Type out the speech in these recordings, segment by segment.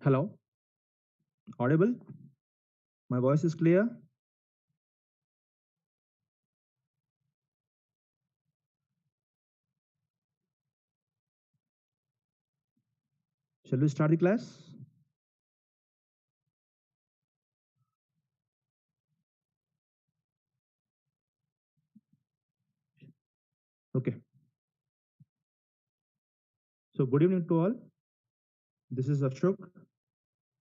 Hello, audible? My voice is clear? Shall we start the class? Okay. So good evening to all. This is Ashok.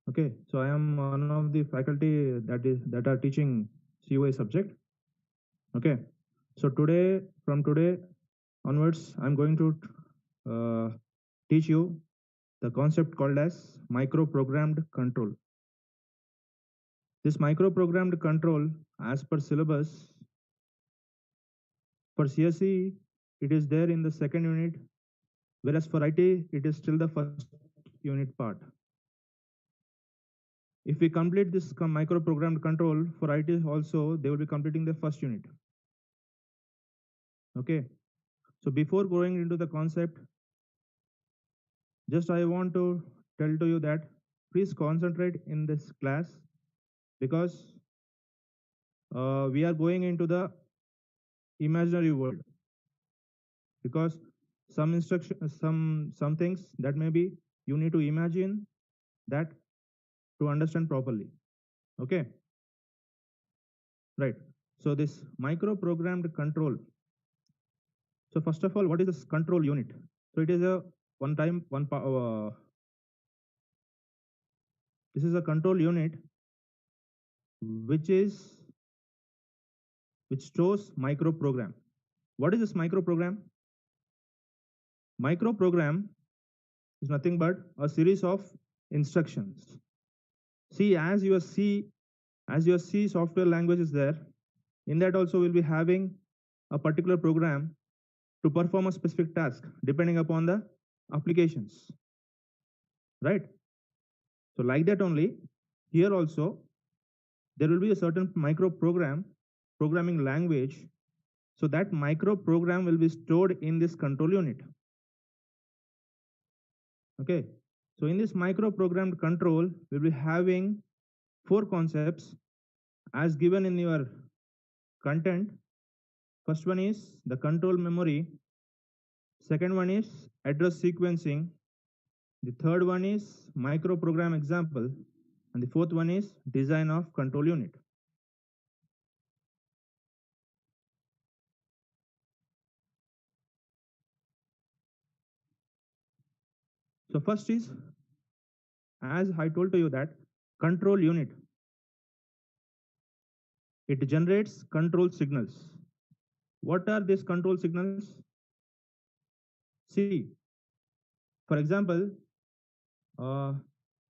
Okay. So I am one of the faculty that are teaching COA subject. Okay. So from today onwards, I'm going to uh, teach you the concept called as micro-programmed control. This micro-programmed control, as per syllabus, for CSE, it is there in the second unit, whereas for IT, it is still the first unit part. If we complete this micro-programmed control for IT also, they will be completing the first unit. Okay. So before going into the concept, just I want to tell to you that please concentrate in this class because we are going into the imaginary world. Because some instruction, some things that maybe you need to imagine that to understand properly. Okay. Right. So this micro-programmed control. So first of all, what is this control unit? So it is a one time one this is a control unit which is which stores micro program. What is this micro program? Micro program is nothing but a series of instructions. See, as your C software language is there, in that also we'll be having a particular program to perform a specific task depending upon the applications. Right? So like that only, here also there will be a certain programming language. So that micro program will be stored in this control unit. Okay. So in this micro programmed control, we'll be having four concepts as given in your content. First one is the control memory. Second one is address sequencing. The third one is micro program example. And the fourth one is design of control unit. So first is, as I told to you that control unit, it generates control signals. What are these control signals? See, for example, uh,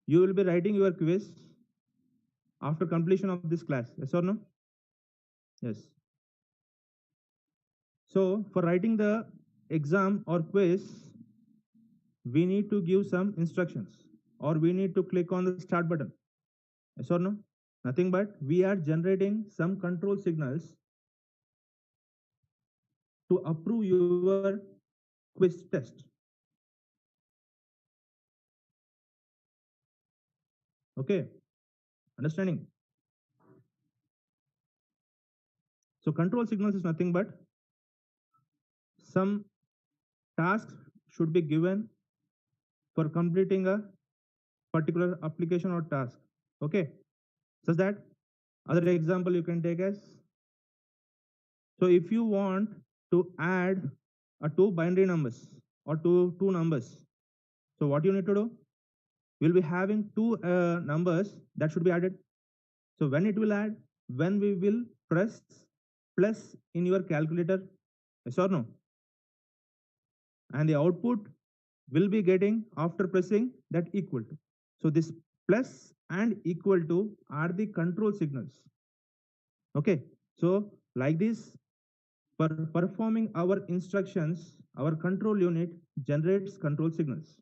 you will be writing your quiz after completion of this class. Yes or no? Yes. So for writing the exam or quiz, we need to give some instructions or we need to click on the start button. Yes or no? Nothing but we are generating some control signals to approve your quiz test. Okay, understanding? So control signals is nothing but some tasks should be given for completing a particular application or task. Okay, such that other example you can take as, so if you want to add a two binary numbers or two numbers, so what you need to do, we'll be having two numbers that should be added. So when it will add, when we will press plus in your calculator, yes or no? and the output will be getting after pressing that equal to. So this plus and equal to are the control signals. Okay, so like this, for performing our instructions, our control unit generates control signals.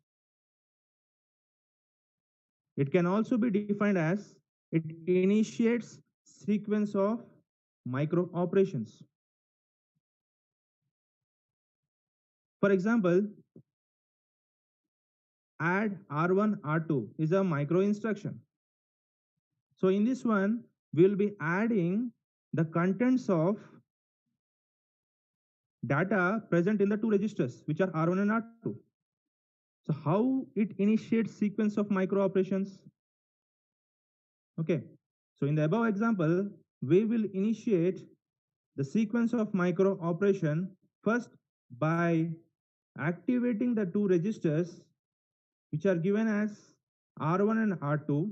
It can also be defined as it initiates sequence of micro operations. For example, add R1 R2 is a micro instruction. So in this one, we will be adding the contents of data present in the two registers, which are R1 and R2. So how it initiates sequence of micro operations? Okay, so in the above example, we will initiate the sequence of micro operation first by activating the two registers which are given as R1 and R2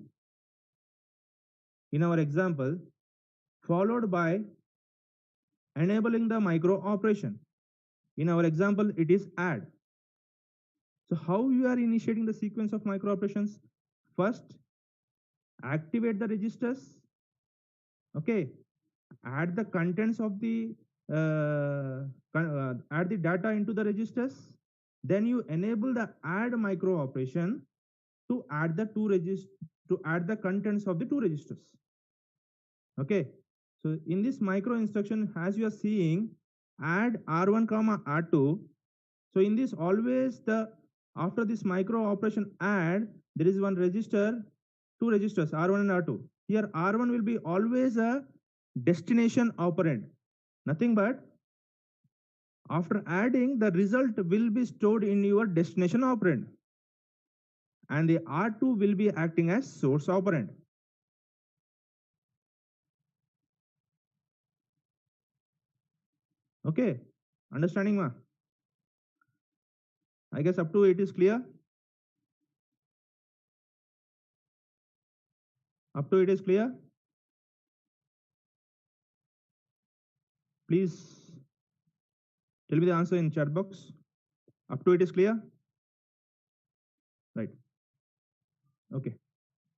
in our example, followed by enabling the micro operation. In our example, it is add. So how you are initiating the sequence of micro operations? First, activate the registers. Okay, add the contents of the add the data into the registers. Then you enable the add micro operation to add the contents of the two registers. Okay, so in this micro instruction, as you are seeing, add R1 comma R2. So in this, always the after this micro operation add, there is one register, two registers R1 and R2. Here R1 will be always a destination operand, nothing but after adding, the result will be stored in your destination operand, and the R2 will be acting as source operand. Okay, understanding ma? I guess up to it is clear. Up to it is clear. Please tell me the answer in chat box. Up to it is clear. Right. Okay.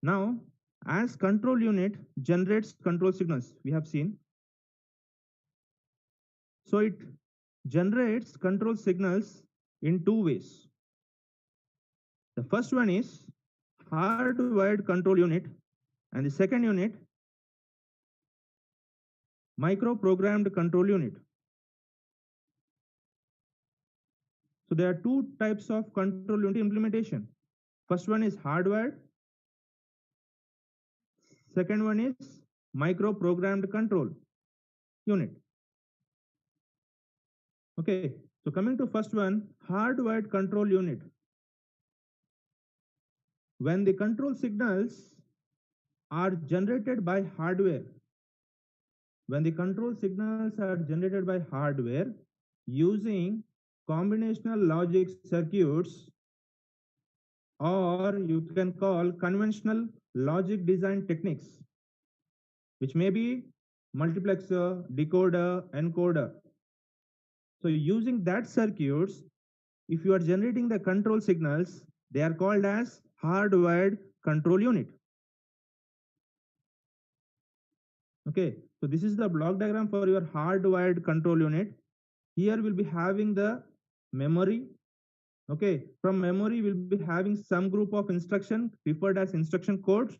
Now, as control unit generates control signals, we have seen. So it generates control signals in two ways. The first one is hardwired control unit, and the second unit, micro-programmed control unit. So there are two types of control unit implementation. First one is hardwired. Second one is micro-programmed control unit. Okay, so coming to first one, hardwired control unit. When the control signals are generated by hardware, when the control signals are generated by hardware using combinational logic circuits, or you can call conventional logic design techniques, which may be multiplexer, decoder, encoder. So using that circuits, if you are generating the control signals, they are called as hardwired control unit. Okay, so this is the block diagram for your hardwired control unit. Here we'll be having the memory. Okay, from memory we'll be having some group of instruction referred as instruction codes.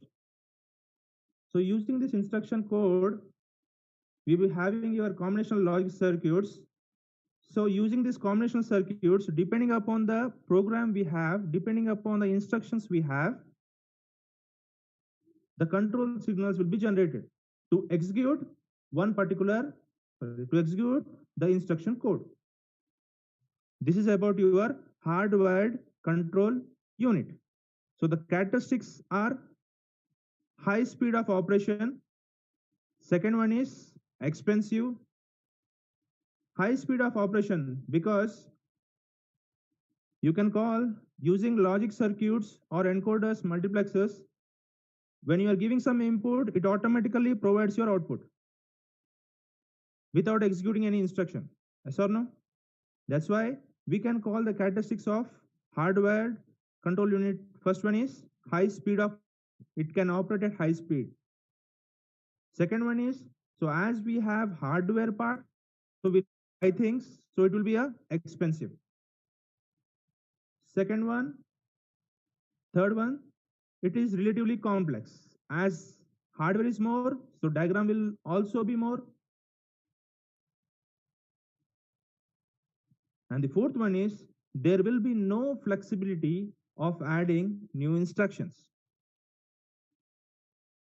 So using this instruction code, we will be having your combinational logic circuits. So using these combinational circuits, depending upon the program we have, depending upon the instructions we have, the control signals will be generated to execute the instruction code. This is about your hardwired control unit. So the characteristics are high speed of operation. Second one is expensive. High speed of operation because you can call using logic circuits or encoders, multiplexers. When you are giving some input, it automatically provides your output without executing any instruction. Yes or no? That's why We can call the characteristics of hardwired control unit. First one is high speed of operation. It can operate at high speed. Second one is, so as we have hardware part, so we buy things, so it will be a expensive. Second one, third one, it is relatively complex. As hardware is more, so diagram will also be more. And the fourth one is there will be no flexibility of adding new instructions.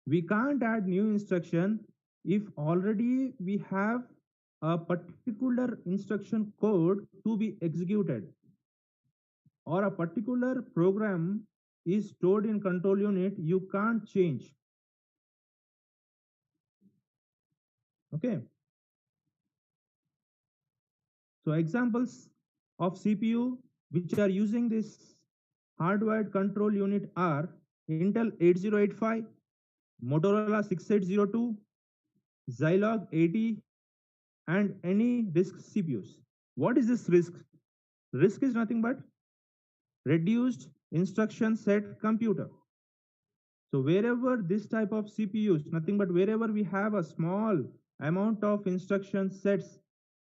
We can't add new instruction if already we have a particular instruction code to be executed or a particular program is stored in control unit. You can't change. Okay, so examples of CPU which are using this hardwired control unit are Intel 8085, Motorola 6802, Zilog 80, and any RISC CPUs. What is this RISC? RISC is nothing but reduced instruction set computer. So wherever this type of CPUs, nothing but wherever we have a small amount of instruction sets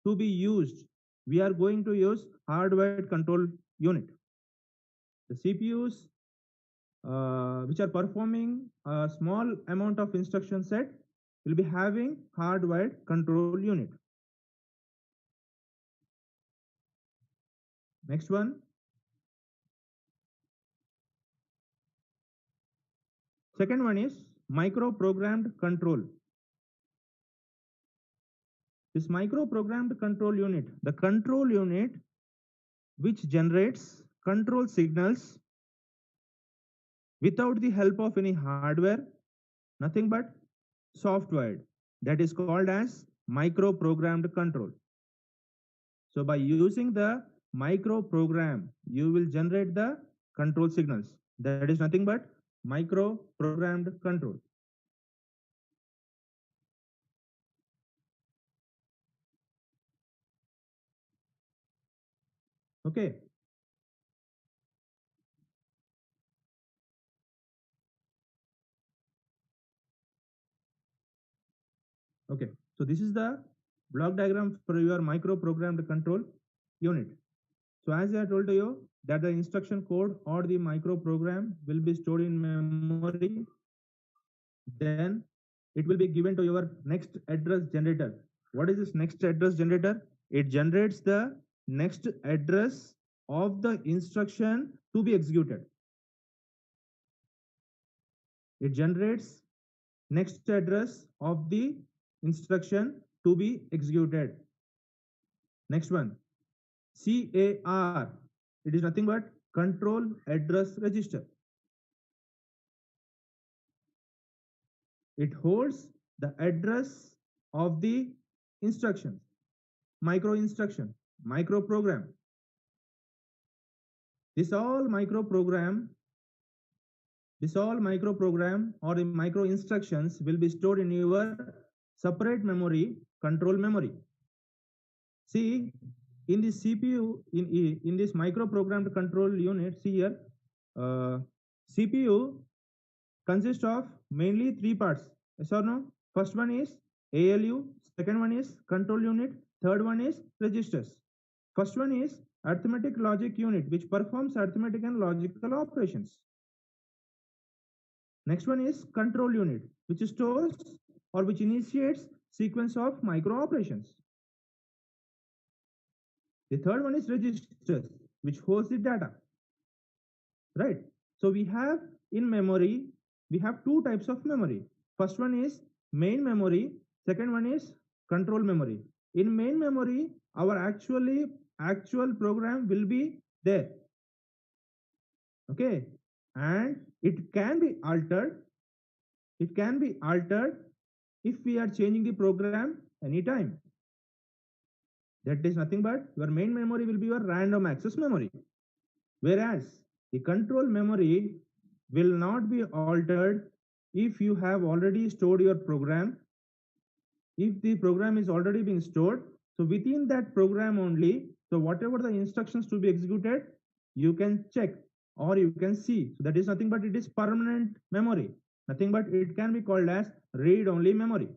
to be used, we are going to use hardwired control unit. The CPUs which are performing a small amount of instruction set will be having hardwired control unit. Next one. Second one is micro-programmed control. This micro-programmed control unit, the control unit which generates control signals without the help of any hardware, nothing but software, that is called as micro-programmed control. So by using the micro program, you will generate the control signals. That is nothing but micro programmed control. Okay. Okay. So this is the block diagram for your micro programmed control unit. So as I told you that the instruction code or the micro program will be stored in memory, then it will be given to your next address generator. What is this next address generator? It generates the next address of the instruction to be executed. It generates next address of the instruction to be executed. Next one, CAR. It is nothing but control address register. It holds the address of the instruction, micro instruction, micro program. This all micro program or the micro instructions will be stored in your separate memory, control memory. See, in this CPU, in this micro programmed control unit, see here, CPU consists of mainly three parts. Yes or no? First one is ALU, second one is control unit, third one is registers. First one is arithmetic logic unit, which performs arithmetic and logical operations. Next one is control unit, which stores or which initiates sequence of micro operations. The third one is registers, which holds the data. Right? So we have in memory, we have two types of memory. First one is main memory, second one is control memory. In main memory, our actual program will be there. Okay, and it can be altered. It can be altered if we are changing the program anytime. That is nothing but your main memory will be your random access memory. Whereas the control memory will not be altered if you have already stored your program. If the program is already being stored, so within that program only So whatever the instructions to be executed, you can check or you can see. So that is nothing but it is permanent memory. Nothing but it can be called as read-only memory.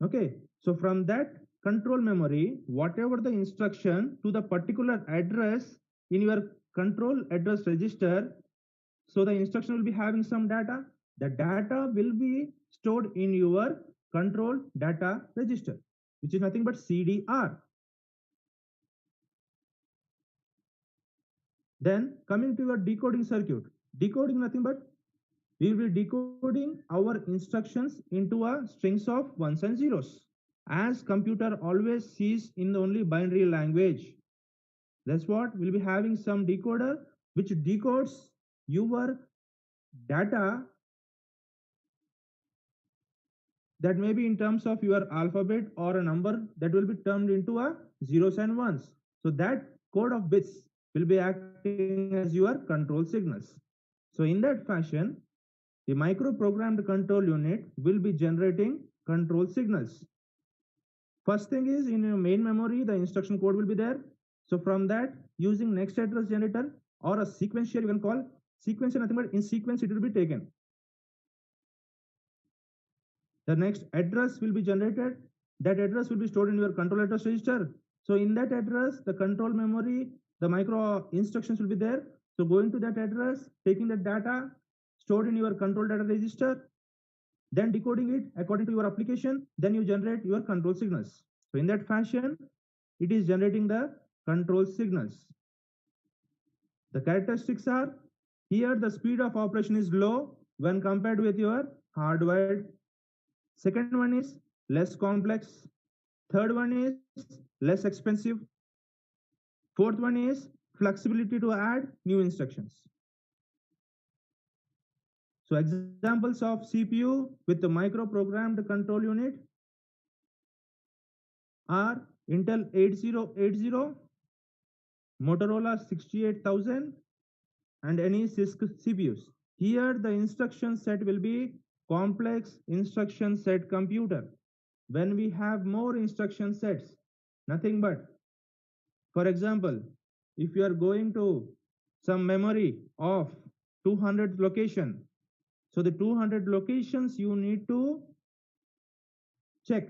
Okay, so from that control memory, whatever the instruction to the particular address in your control address register, so the instruction will be having some data. The data will be stored in your control data register, which is nothing but CDR. Then coming to your decoding circuit, decoding nothing but we will be decoding our instructions into a strings of ones and zeros, as computer always sees in the only binary language. That's what we'll be having some decoder which decodes your data, that may be in terms of your alphabet or a number that will be turned into a zeros and ones. So that code of bits will be acting as your control signals. So in that fashion, the microprogrammed control unit will be generating control signals. First thing is, in your main memory, the instruction code will be there. So from that, using next address generator or a sequential, you can call sequential nothing but in sequence it will be taken. The next address will be generated. That address will be stored in your control address register. So in that address, the control memory, the micro instructions will be there. So going to that address, taking the data stored in your control data register, then decoding it according to your application, then you generate your control signals. So in that fashion, it is generating the control signals. The characteristics are, here the speed of operation is low when compared with your hardwired. Second one is less complex. Third one is less expensive. Fourth one is flexibility to add new instructions. So examples of CPU with the microprogrammed control unit are Intel 8080, Motorola 68000, and any CISC CPUs. Here the instruction set will be complex instruction set computer. When we have more instruction sets, nothing but, for example, if you are going to some memory of 200 location, so the 200 locations you need to check.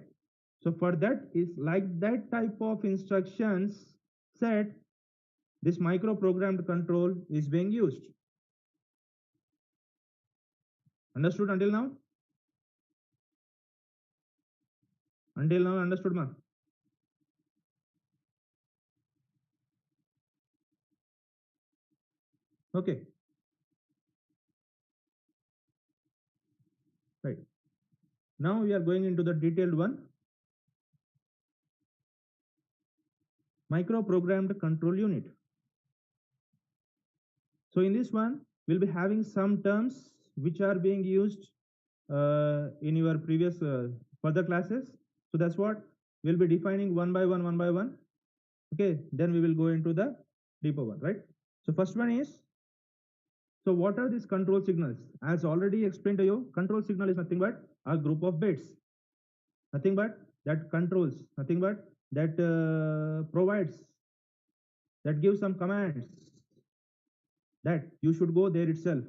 So for that is like that type of instructions set, this microprogrammed control is being used. Understood until now? Until now, understood, ma? Okay, right. Now we are going into the detailed one. Microprogrammed control unit. So in this one, we'll be having some terms which are being used in your previous further classes. So that's what we'll be defining one by one, one by one. Okay, then we will go into the deeper one, right? So first one is, so what are these control signals? As already explained to you, control signal is nothing but a group of bits, nothing but that controls, nothing but that provides, that gives some commands that you should go there itself.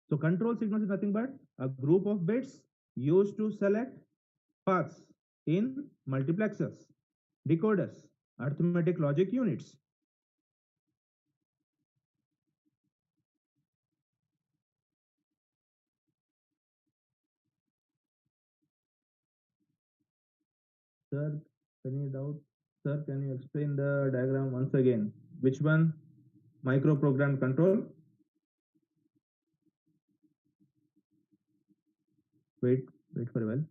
So control signals is nothing but a group of bits used to select paths in multiplexers, decoders, arithmetic logic units. Sir, any doubt? Sir, can you explain the diagram once again? Which one? Microprogrammed control. Wait for a while.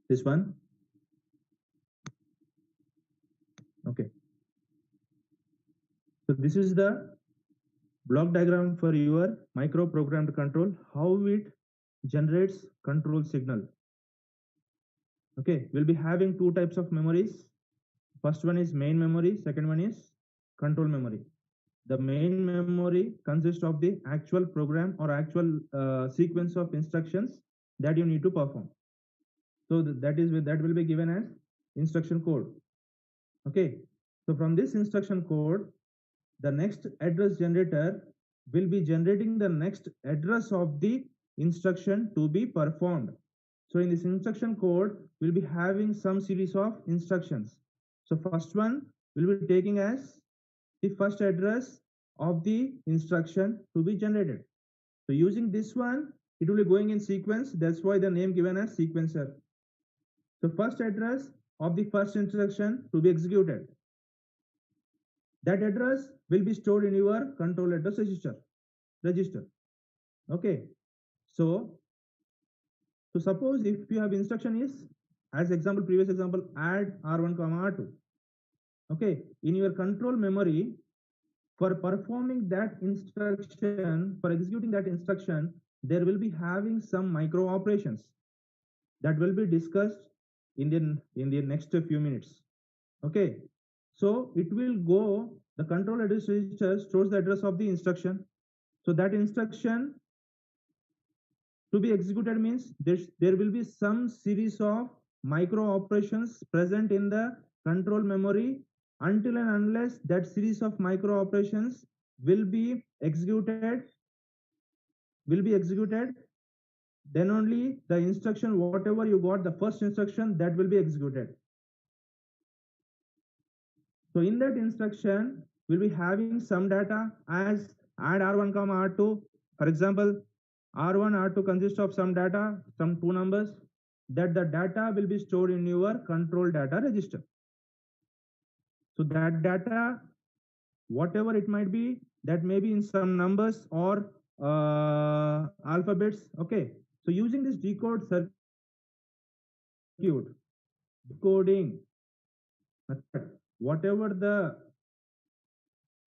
This one. Okay. So this is the block diagram for your microprogrammed control, how it generates control signal. Okay, we'll be having two types of memories. First one is main memory, second one is control memory. The main memory consists of the actual program or actual sequence of instructions that you need to perform. So that will be given as instruction code. Okay, so from this instruction code, the next address generator will be generating the next address of the instruction to be performed. So in this instruction code, we'll be having some series of instructions. So first one will be taking as the first address of the instruction to be generated. So using this one, it will be going in sequence. That's why the name given as sequencer. So first address of the first instruction to be executed. That address will be stored in your control address register. Okay. So suppose if you have instruction is, as example, previous example, add r1 comma r2. Okay, in your control memory, for performing that instruction, for executing that instruction, there will be having some micro operations that will be discussed in the next few minutes. Okay, so it will go, the control address register stores the address of the instruction. So that instruction to be executed means there will be some series of micro operations present in the control memory. Until and unless that series of micro operations will be executed, then only the instruction, whatever you got, the first instruction, that will be executed. So in that instruction, we'll be having some data as add r1 comma r2. For example, r1 r2 consists of some data, some two numbers, that the data will be stored in your control data register. So that data, whatever it might be, that may be in some numbers or alphabets. Okay, so using this decode circuit, decoding method, whatever the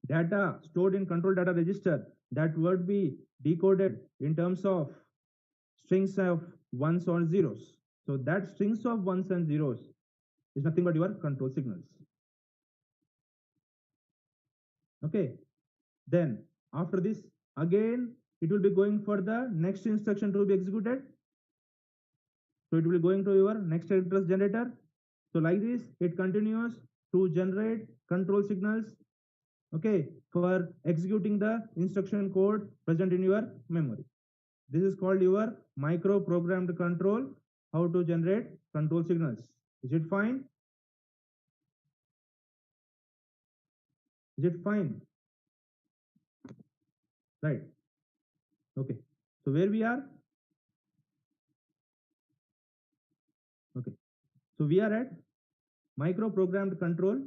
data stored in control data register, that would be decoded in terms of strings of ones or zeros. So that strings of ones and zeros is nothing but your control signals. Okay, then after this, again it will be going for the next instruction to be executed. So it will be going to your next address generator. So like this, it continues to generate control signals, okay, for executing the instruction code present in your memory. This is called your micro programmed control, how to generate control signals. Is it fine? Is it fine? Right. Okay. So where we are? Okay. So we are at micro programmed control.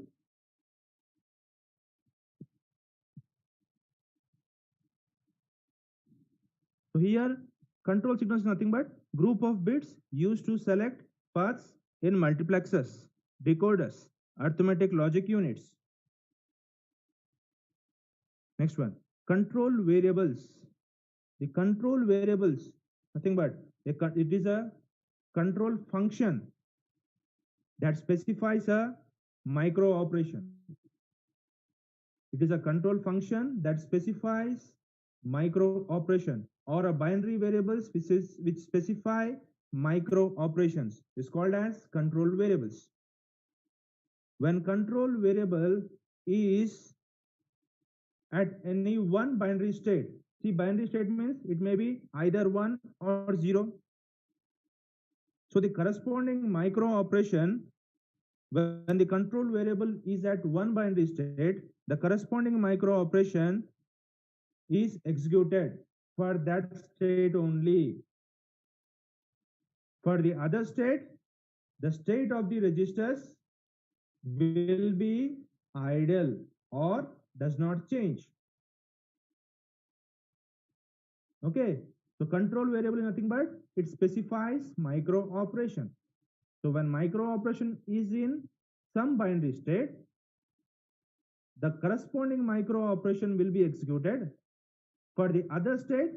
So here control signal is nothing but group of bits used to select paths in multiplexers, decoders, arithmetic logic units. Next one, control variables. The control variables, nothing but it is a control function that specifies a micro operation. It is a control function that specifies micro operation, or a binary variables which specify micro operations is called as control variables. When control variable is at any one binary state, see, binary state means it may be either 1 or 0. So the corresponding micro operation, when the control variable is at one binary state, the corresponding micro operation is executed for that state only. For the other state, the state of the registers will be idle or does not change. Okay, so control variable is nothing but it specifies micro operation. So when micro operation is in some binary state, the corresponding micro operation will be executed. For the other state,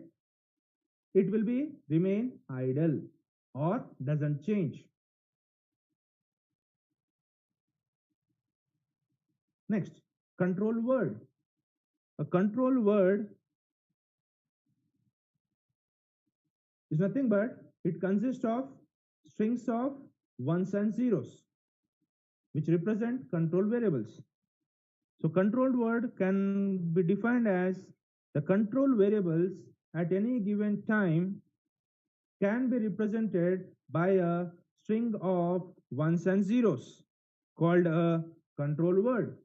it will be remain idle or doesn't change. Next, control word. A control word is nothing but it consists of strings of ones and zeros, which represent control variables. So controlled word can be defined as the control variables at any given time can be represented by a string of ones and zeros called a control word.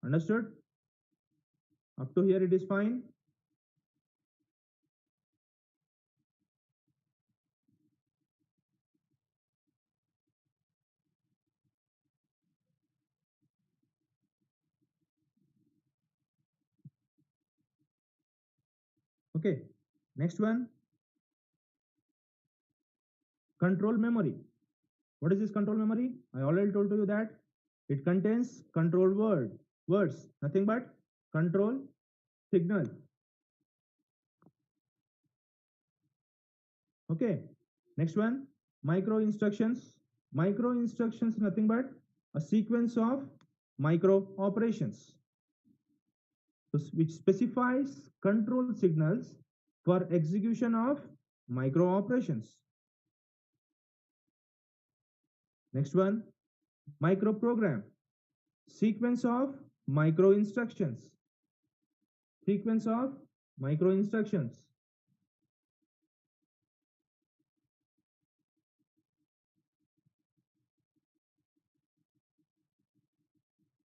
Understood? Up to here it is fine. Okay, next one, control memory. What is this control memory? I already told you that it contains control words, nothing but control signal. Okay, next one, micro instructions. Micro instructions nothing but a sequence of micro operations which specifies control signals for execution of micro operations. Next one, micro program, sequence of micro instructions. Sequence of micro instructions.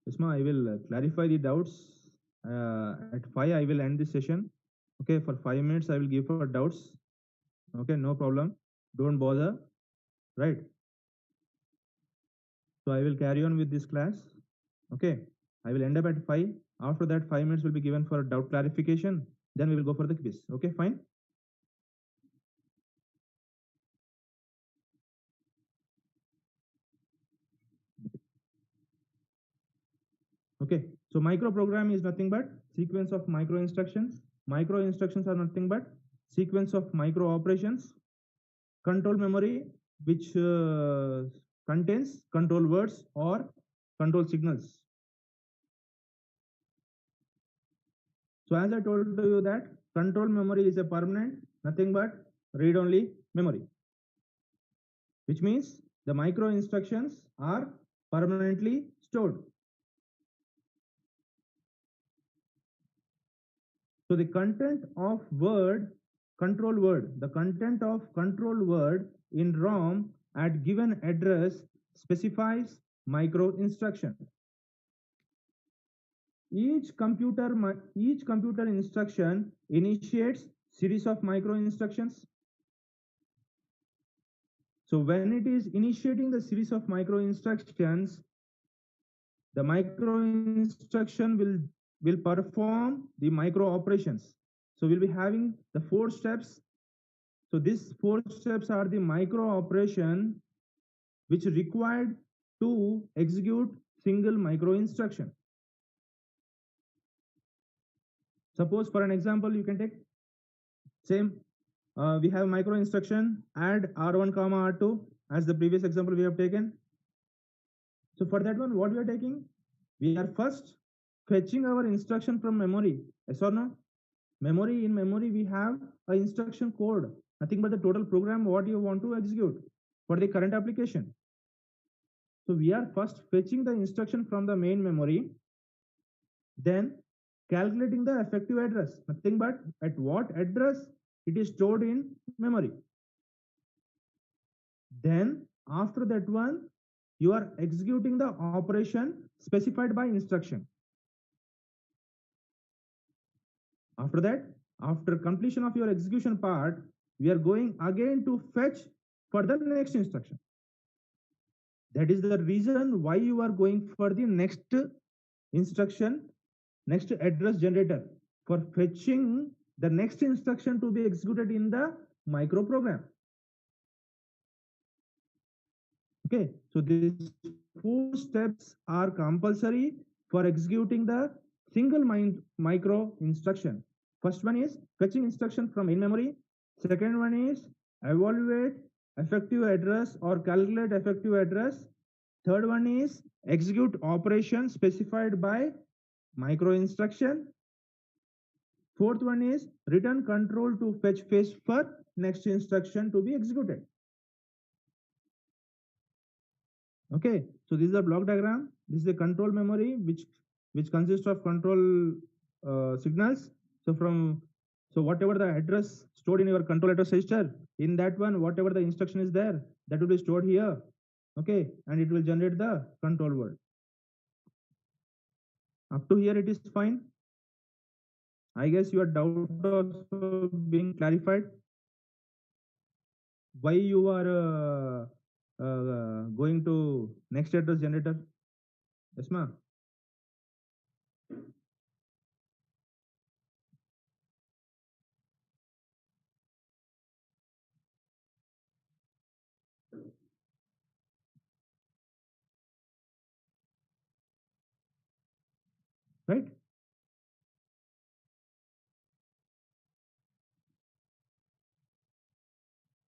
Isma, I will clarify the doubts. At 5, I will end this session. Okay, for 5 minutes, I will give for doubts. Okay, no problem. Don't bother. Right. So I will carry on with this class. Okay, I will end up at 5. After that, 5 minutes will be given for doubt clarification. Then we will go for the quiz. Okay, fine. Okay, so micro program is nothing but sequence of micro instructions. Micro instructions are nothing but sequence of micro operations. Control memory, which contains control words or control signals. So as I told you that control memory is a permanent, nothing but read-only memory, which means the micro instructions are permanently stored. So the content of the content of control word in ROM at given address specifies micro instruction. Each computer instruction initiates series of micro instructions. So when it is initiating the series of micro instructions, the micro instruction will perform the micro operations. So we'll be having the 4 steps. So these 4 steps are the micro operation which required to execute single micro instruction. Suppose for an example, you can take same. We have micro instruction add R1 comma R2 as the previous example we have taken. So for that one, what we are taking? We are first fetching our instruction from memory. Yes or no? In memory we have a instruction code, nothing but the total program what you want to execute for the current application. So we are first fetching the instruction from the main memory, then calculating the effective address, nothing but at what address it is stored in memory. Then after that one, you are executing the operation specified by instruction. After that, after completion of your execution part, we are going again to fetch for the next instruction. That is the reason why you are going for the next instruction, next address generator, for fetching the next instruction to be executed in the micro program. Okay, so these 4 steps are compulsory for executing the single micro instruction. First one is fetching instruction from in memory. Second one is evaluate effective address or calculate effective address. Third one is execute operation specified by micro instruction. Fourth one is return control to fetch phase for next instruction to be executed. Okay, so this is a block diagram. This is a control memory which consists of control signals. So from so whatever the address stored in your control address register, in that one whatever the instruction is there, that will be stored here. Okay, and it will generate the control word. Up to here it is fine. I guess your doubt also being clarified. Why you are going to next address generator? Yes, ma. Right?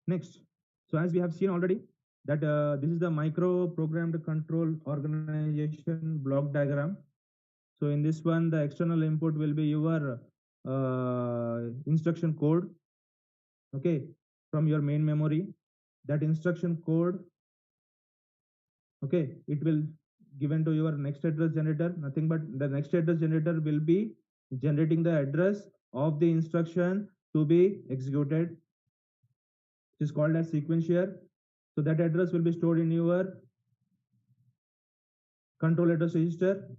Next. So as we have seen already that this is the micro programmed control organization block diagram. So in this one, the external input will be your instruction code. Okay, from your main memory. That instruction code. Okay, it will given to your next address generator. Nothing but the next address generator will be generating the address of the instruction to be executed. It is called as sequentier. So that address will be stored in your control address register.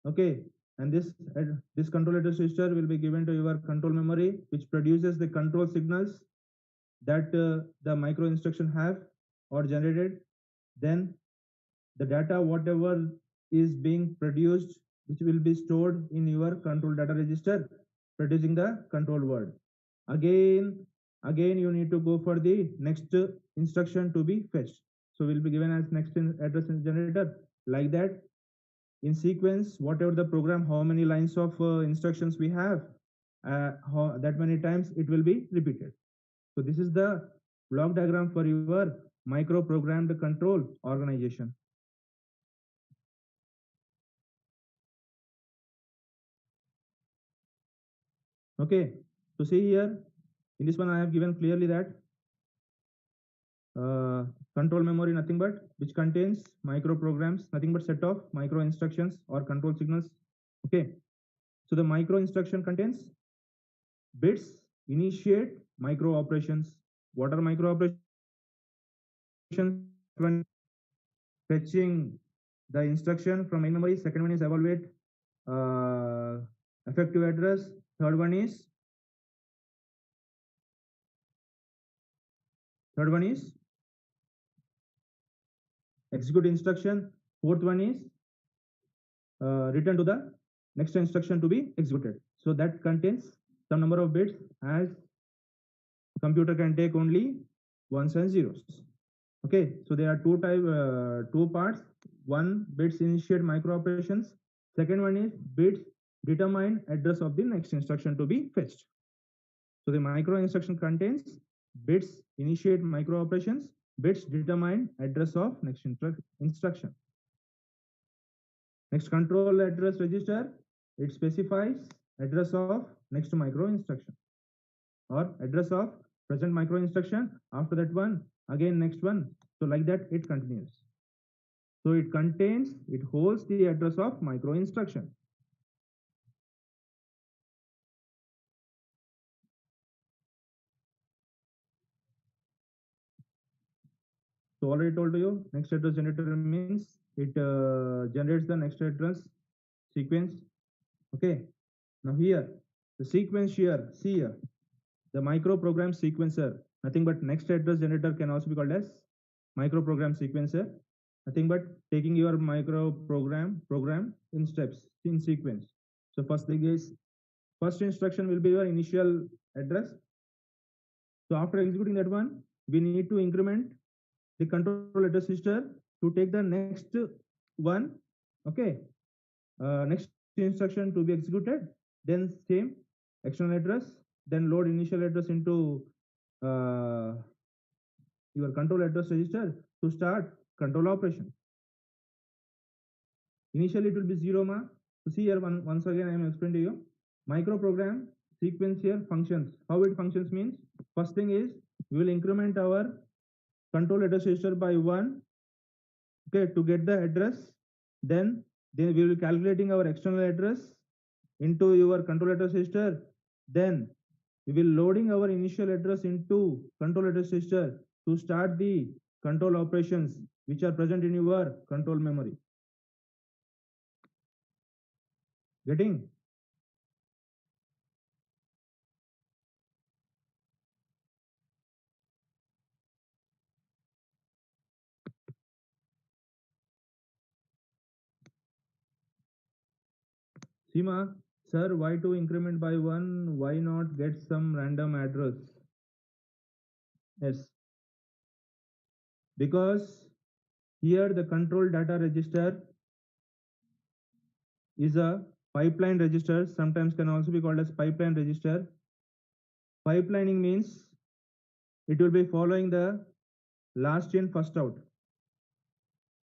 Okay, and this control address register will be given to your control memory, which produces the control signals that the micro instruction have or generated. Then the data whatever is being produced, which will be stored in your control data register, producing the control word. Again you need to go for the next instruction to be fetched. So will be given as next address generator, like that in sequence whatever the program, how many lines of instructions we have, that many times it will be repeated. So this is the block diagram for your micro programmed control organization. Okay, so see here in this one I have given clearly that control memory nothing but which contains micro programs, nothing but set of micro instructions or control signals. Okay, so the micro instruction contains bits, initiate, micro operations. What are micro operations? When fetching the instruction from main memory. Second one is evaluate uh, effective address. Third one is execute instruction. Fourth one is return to the next instruction to be executed. So that contains some number of bits, as computer can take only ones and zeros. Okay, so there are two parts. One, bits initiate micro operations. Second one is bits determine address of the next instruction to be fetched. So the micro instruction contains bits initiate micro operations, bits determine address of next instruction. Next, control address register, it specifies address of next micro instruction or address of present micro instruction. After that one, again next one. So like that it continues. So it holds the address of micro instruction. So already told to you, next address generator means it generates the next address sequence. Okay, now here the sequence here, see here, the micro program sequencer, nothing but next address generator can also be called as micro program sequencer, nothing but taking your micro program in steps in sequence. So first thing is first instruction will be your initial address. So after executing that one, we need to increment the control address register to take the next one. Okay, next instruction to be executed. Then same external address, then load initial address into uh, your control address register to start control operation. Initially it will be zero ma. So see here once again I am explaining to you. Micro program sequential functions. How it functions means, first thing is we will increment our control address register by 1, okay, to get the address. Then we will calculating our external address into your control address register. Then we will loading our initial address into control address register to start the control operations which are present in your control memory. Getting? Seema, sir, why to increment by 1? Why not get some random address? Yes, because here the control data register is a pipeline register, sometimes can also be called as pipeline register. Pipelining means it will be following the last in first out.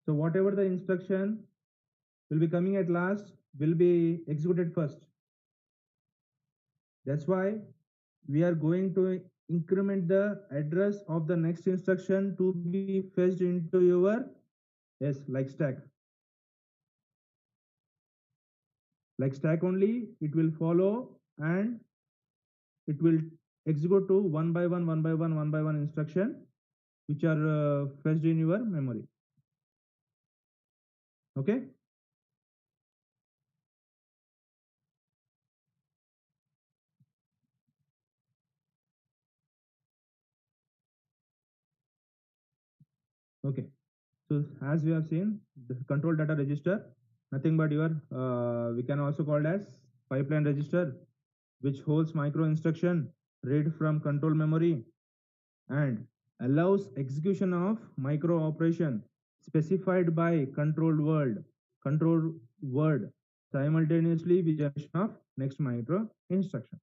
So whatever the instruction will be coming at last will be executed first. That's why we are going to increment the address of the next instruction to be fetched into your, yes, like stack. Like stack only, it will follow and it will execute to one by one instruction which are fetched in your memory. Okay. Okay. So as we have seen, the control data register, nothing but your, we can also call it as pipeline register, which holds micro instruction read from control memory and allows execution of micro operation specified by control word simultaneously with generation of next micro instruction.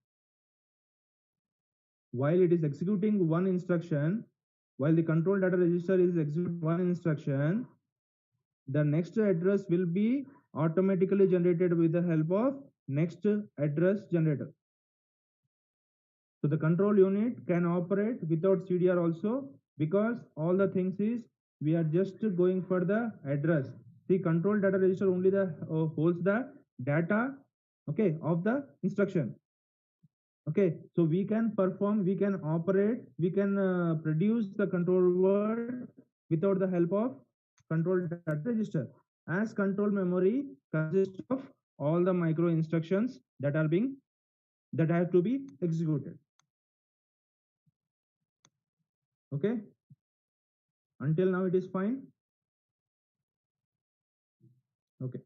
While it is executing one instruction, while the control data register is executing one instruction, the next address will be automatically generated with the help of next address generator. So the control unit can operate without CDR also, because all the things is we are just going for the address. The control data register only the holds the data, okay, of the instruction. Okay, so we can perform, we can operate, we can produce the control word without the help of control data register, as control memory consists of all the micro instructions that have to be executed. Okay, until now it is fine. Okay.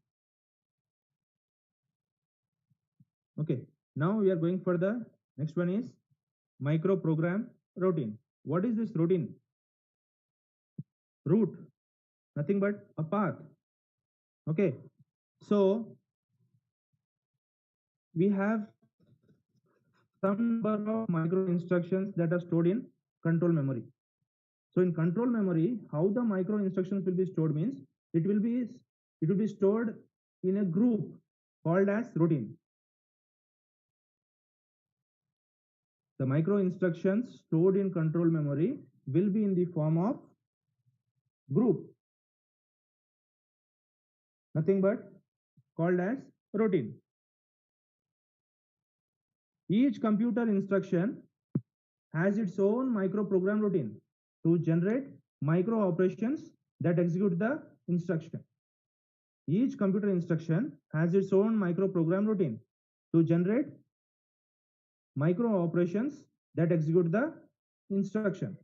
Okay, now we are going for the next one is micro program routine. What is this routine? Route, nothing but a path. Okay, so we have some number of micro instructions that are stored in control memory. So in control memory, how the micro instructions will be stored means it will be stored in a group called as routine. The micro instructions stored in control memory will be in the form of group, nothing but called as routine. Each computer instruction has its own micro program routine to generate micro operations that execute the instruction. Each computer instruction has its own micro program routine to generate micro operations that execute the instruction.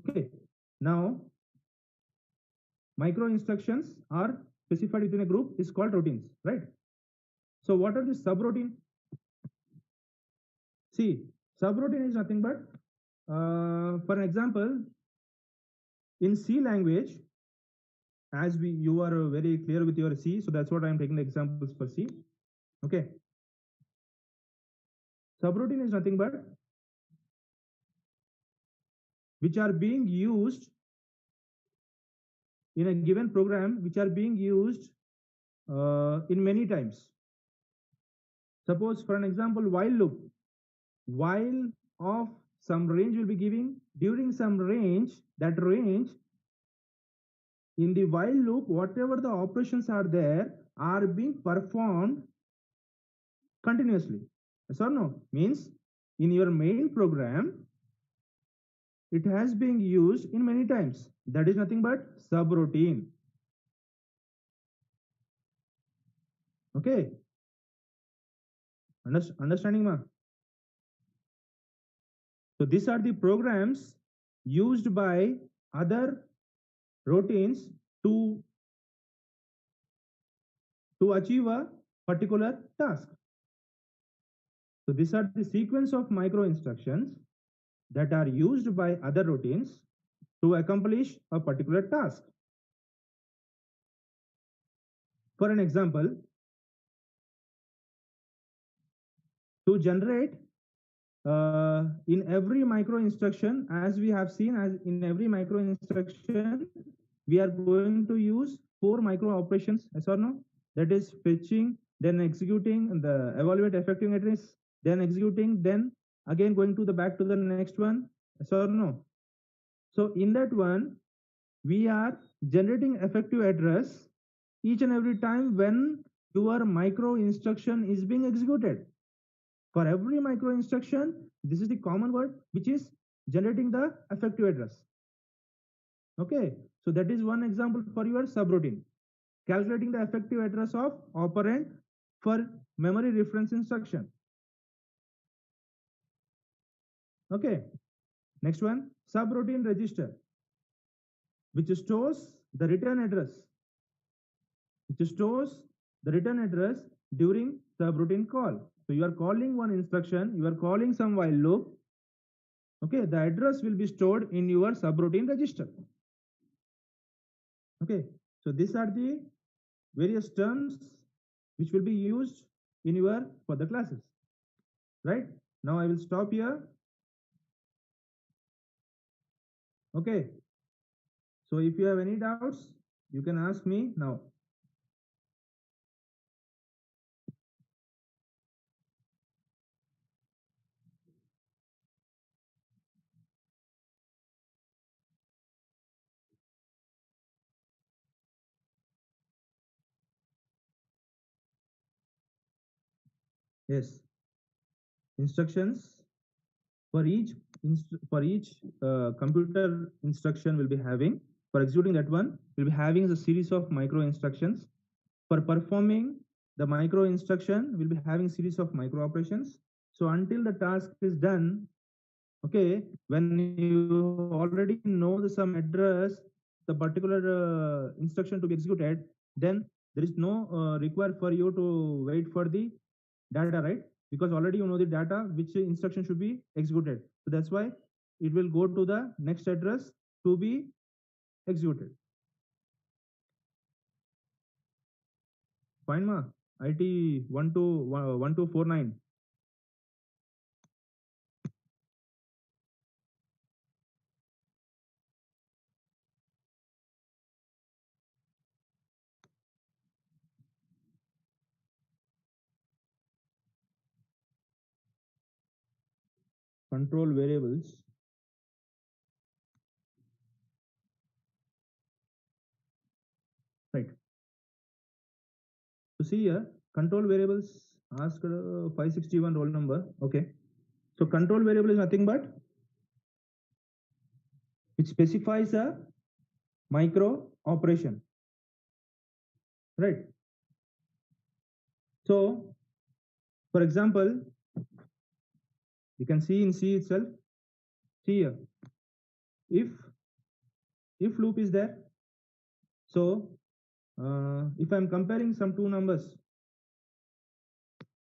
Okay, now micro instructions are specified within a group is called routines, right? So what are the subroutine? See, subroutine is nothing but, for an example, in C language, as you are very clear with your C, so that's what I'm taking the examples for C. Okay, subroutine is nothing but which are being used in a given program, which are being used in many times. Suppose for an example, while loop, while of some range will be giving, during some range, that range, in the while loop, whatever the operations are there are being performed continuously. Yes or no? Means in your main program, it has been used in many times. That is nothing but subroutine. Okay. Understanding, ma? So these are the programs used by other routines to achieve a particular task. So these are the sequence of micro instructions that are used by other routines to accomplish a particular task. For an example, to generate in every micro instruction, as we have seen, as in every micro instruction, we are going to use 4 micro operations, yes or no? That is fetching, then executing, the evaluate effectiveness, then executing, then again going to the back to the next one, yes or no? So in that one, we are generating effective address each and every time when your micro instruction is being executed. For every micro instruction, this is the common word which is generating the effective address. Okay, so that is one example for your subroutine. Calculating the effective address of operand for memory reference instruction. Okay, next one, subroutine register, which stores the return address, which stores the return address during subroutine call. So you are calling one instruction, you are calling some while loop. Okay, the address will be stored in your subroutine register. Okay, so these are the various terms which will be used in your further classes. Right? Now I will stop here. Okay. So if you have any doubts, you can ask me now. Yes. Instructions for each computer instruction will be having, for executing that one, will be having a series of micro instructions. For performing the micro instruction, will be having series of micro operations. So until the task is done, okay, when you already know the some address, the particular instruction to be executed, then there is no require for you to wait for the data, right? Because already you know the data which instruction should be executed. So that's why it will go to the next address to be executed. Fine, ma. IT 1249. Control variables. Right. So see here, control variables asked 561 roll number. Okay. So control variable is nothing but which specifies a micro operation. Right. So for example, you can see in C itself. See here, if loop is there, so if I'm comparing some two numbers,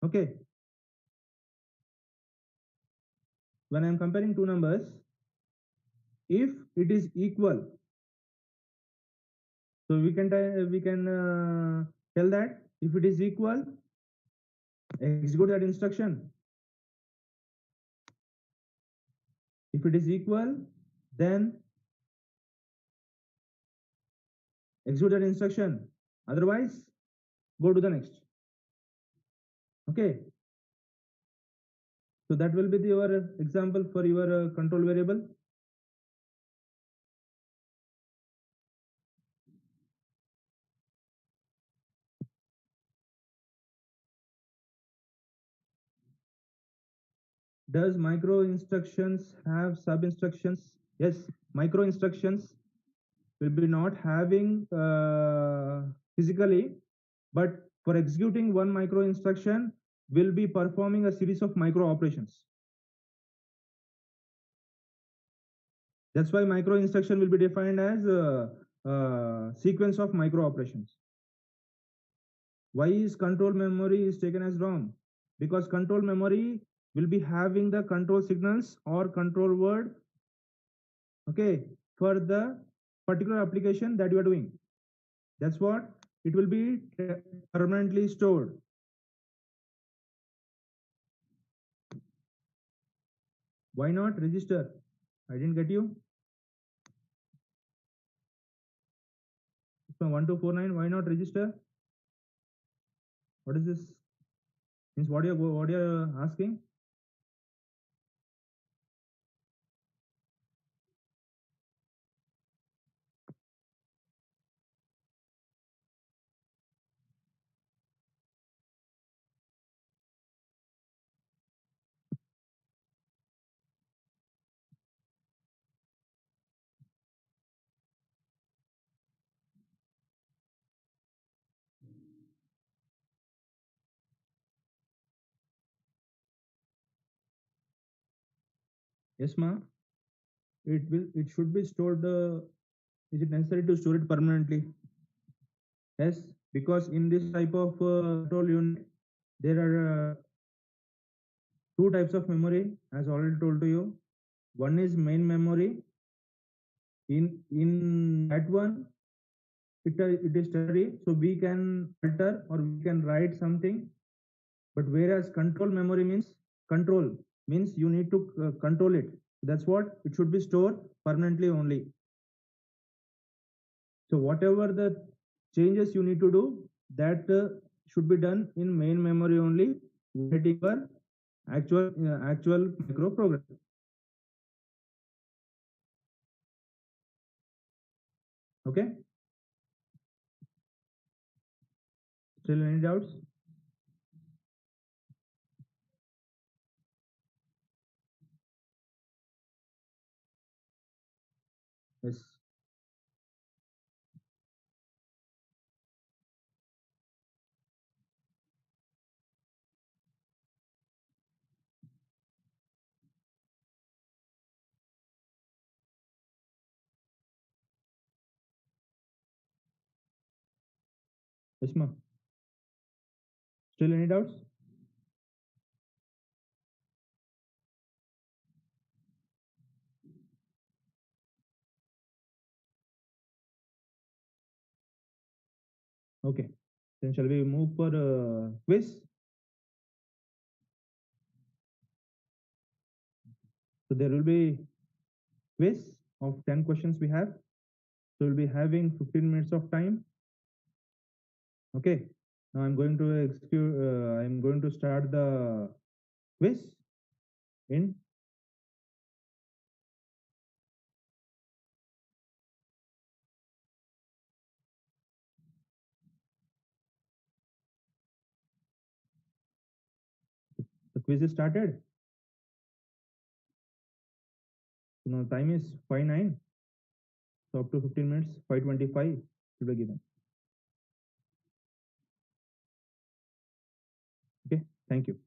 okay, when I'm comparing two numbers, if it is equal, so we can tell that if it is equal, execute that instruction. If it is equal, then execute that instruction. Otherwise, go to the next. Okay. So that will be your example for your control variable. Does micro instructions have sub instructions? Yes, micro instructions will be not having physically, but for executing one micro instruction will be performing a series of micro operations. That's why micro instruction will be defined as a sequence of micro operations. Why is control memory is taken as ROM? Because control memory will be having the control signals or control word, okay, for the particular application that you are doing. That's what it will be permanently stored. Why not register? I didn't get you. From 1249, why not register? What is this? Means what you're asking? Yes, ma. It should be stored. Is it necessary to store it permanently? Yes, because in this type of control unit, there are two types of memory, as already told to you. One is main memory. In that one, it is temporary, so we can alter or we can write something. But whereas control memory means control means you need to control it. That's what it should be stored permanently only. So whatever the changes you need to do, that should be done in main memory only, writing your actual micro program. Okay. Still any doubts? Yes. Yes, ma. Still any doubts? Okay. Then shall we move for quiz? So there will be quiz of 10 questions we have. So we'll be having 15 minutes of time. Okay. Now I'm going to execute. I'm going to start the quiz in. The quiz is started. Now time is 5:09. So up to 15 minutes, 5:25 should be given. Okay. Thank you.